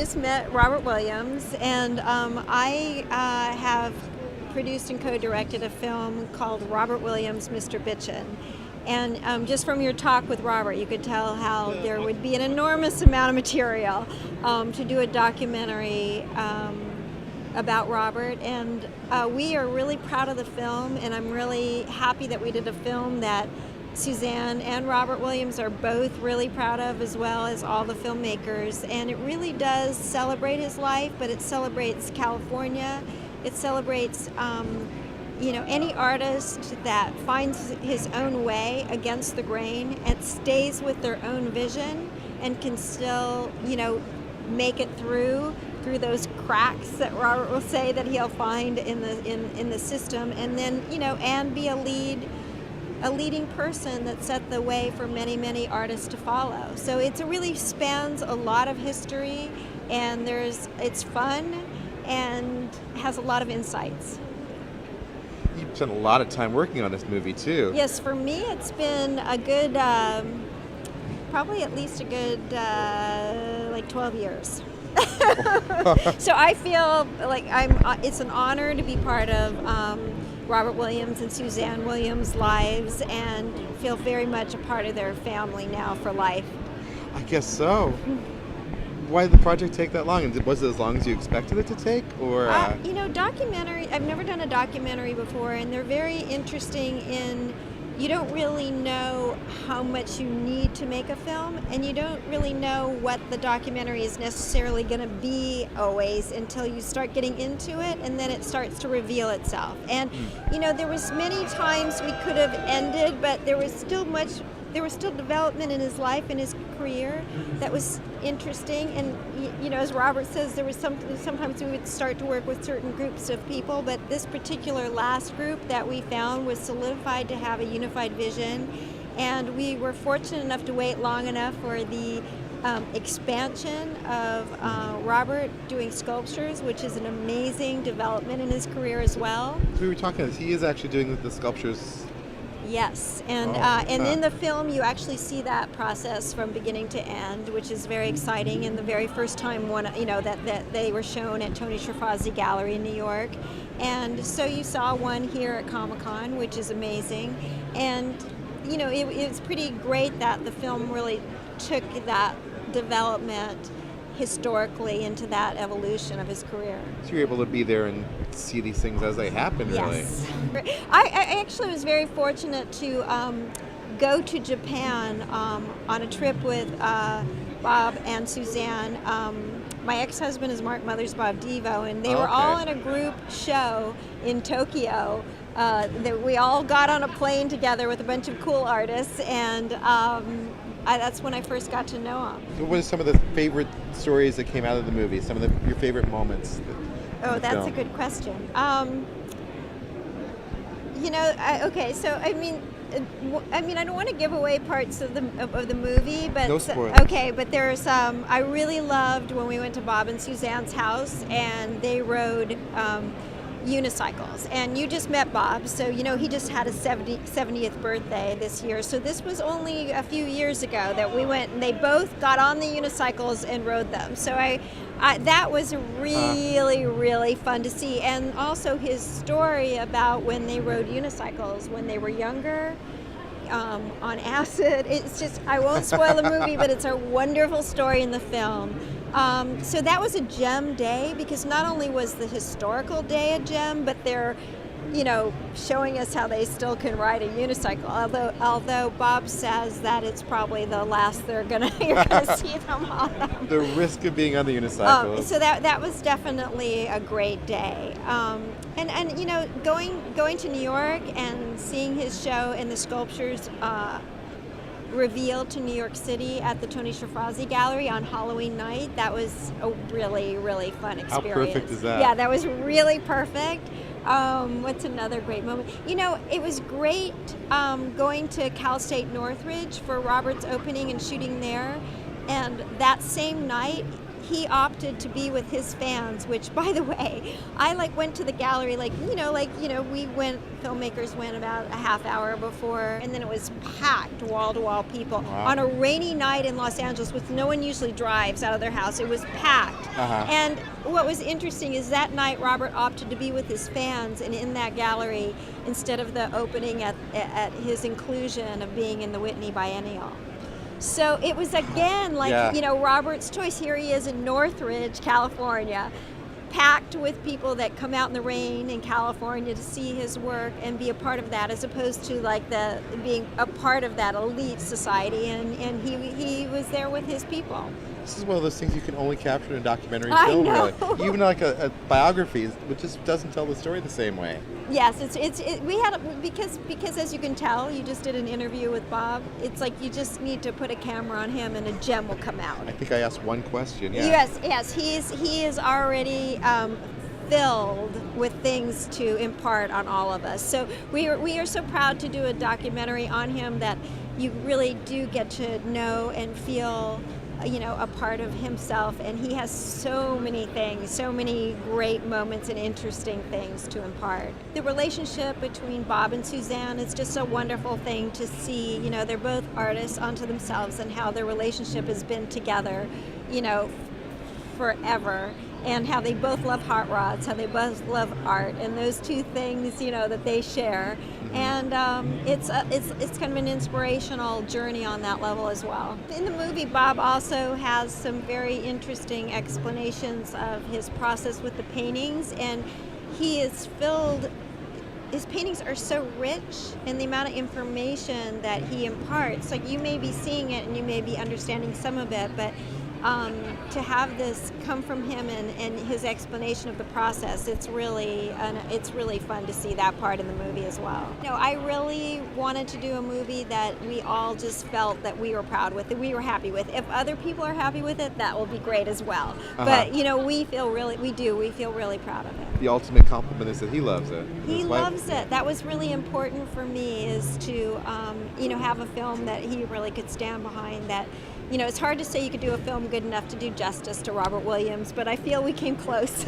just met Robert Williams, and I have produced and co-directed a film called Robert Williams, Mr. Bitchin. And just from your talk with Robert, you could tell how there would be an enormous amount of material to do a documentary about Robert. And we are really proud of the film, and I'm really happy that we did a film that Suzanne and Robert Williams are both really proud of, as well as all the filmmakers. And it really does celebrate his life, but it celebrates California. It celebrates any artist that finds his own way against the grain and stays with their own vision and can still, make it through those cracks that Robert will say that he'll find in the system, and then, and be a leading person that set the way for many, many artists to follow. So it really spans a lot of history, and it's fun and has a lot of insights. You've spent a lot of time working on this movie too. Yes, for me it's been a good, probably at least a good 12 years. So I feel like it's an honor to be part of Robert Williams and Suzanne Williams' lives, and feel very much a part of their family now for life. I guess so. Why did the project take that long? And was it as long as you expected it to take? Or documentary, I've never done a documentary before, and they're very interesting in you don't really know how much you need to make a film, and you don't really know what the documentary is necessarily going to be always until you start getting into it, and then it starts to reveal itself. And there was many times we could have ended, but there was still development in his life and his career that was interesting. And as Robert says, there was sometimes we would start to work with certain groups of people, but this particular last group that we found was solidified to have a unified vision, and we were fortunate enough to wait long enough for the expansion of Robert doing sculptures, which is an amazing development in his career as well. So we were talking, he is actually doing the sculptures. Yes, and in the film you actually see that process from beginning to end, which is very exciting. And the very first time that they were shown at Tony Schifrazi Gallery in New York, and so you saw one here at Comic-Con, which is amazing. And it was pretty great that the film really took that development historically into that evolution of his career. So you're able to be there and see these things as they happen, really. Yes. I actually was very fortunate to go to Japan on a trip with Bob and Suzanne. My ex-husband is Mark Mothersbaugh Devo, and they were all in a group show in Tokyo. That we all got on a plane together with a bunch of cool artists, and that's when I first got to know him. What are some of the favorite stories that came out of the movie? Some of your favorite moments? That's a good question. I don't want to give away parts of the movie, but no spoilers. Okay, but there's I really loved when we went to Bob and Suzanne's house, and they rode unicycles. And you just met Bob, so he just had his 70th birthday this year. So this was only a few years ago that we went, and they both got on the unicycles and rode them. So that was really, really fun to see. And also his story about when they rode unicycles when they were younger, on acid. It's just, I won't spoil the movie, but it's a wonderful story in the film. So that was a gem day, because not only was the historical day a gem, but they're, showing us how they still can ride a unicycle. Although Bob says that it's probably the last you're gonna see them on them. The risk of being on the unicycle. So that was definitely a great day. And going to New York and seeing his show and the sculptures revealed to New York City at the Tony Schifrazi Gallery on Halloween night, that was a really, really fun experience. How perfect is that? Yeah, that was really perfect. What's another great moment? It was great going to Cal State Northridge for Robert's opening and shooting there. And that same night, he opted to be with his fans, which, by the way, I went to the gallery filmmakers went about a half hour before, and then it was packed, wall-to-wall people. Wow. On a rainy night in Los Angeles, with no one usually drives out of their house, it was packed. And what was interesting is that night Robert opted to be with his fans and in that gallery instead of the opening at his inclusion of being in the Whitney Biennial. So it was again Robert's choice. Here he is in Northridge, California, packed with people that come out in the rain in California to see his work and be a part of that, as opposed to being a part of that elite society. And he was there with his people. This is one of those things you can only capture in a documentary I film, know. really. Even like a biography, which just doesn't tell the story the same way. Yes, because as you can tell, you just did an interview with Bob. It's like you just need to put a camera on him and a gem will come out. I think I asked one question. Yeah. Yes, he is already filled with things to impart on all of us. So we are so proud to do a documentary on him that you really do get to know and feel a part of himself, and he has so many things, so many great moments and interesting things to impart. The relationship between Bob and Suzanne is just a wonderful thing to see. They're both artists unto themselves, and how their relationship has been together, forever, and how they both love hot rods, how they both love art, and those two things, that they share. And it's kind of an inspirational journey on that level as well. In the movie, Bob also has some very interesting explanations of his process with the paintings, and his paintings are so rich in the amount of information that he imparts. Like, you may be seeing it and you may be understanding some of it, but to have this come from him and his explanation of the process, it's really fun to see that part in the movie as well. I really wanted to do a movie that we all just felt that we were proud with, that we were happy with. If other people are happy with it, that will be great as well. But we feel really proud of it. The ultimate compliment is that he loves it. He loves it. That was really important for me, is to have a film that he really could stand behind. That it's hard to say you could do a film good enough to do justice to Robert Williams, but I feel we came close.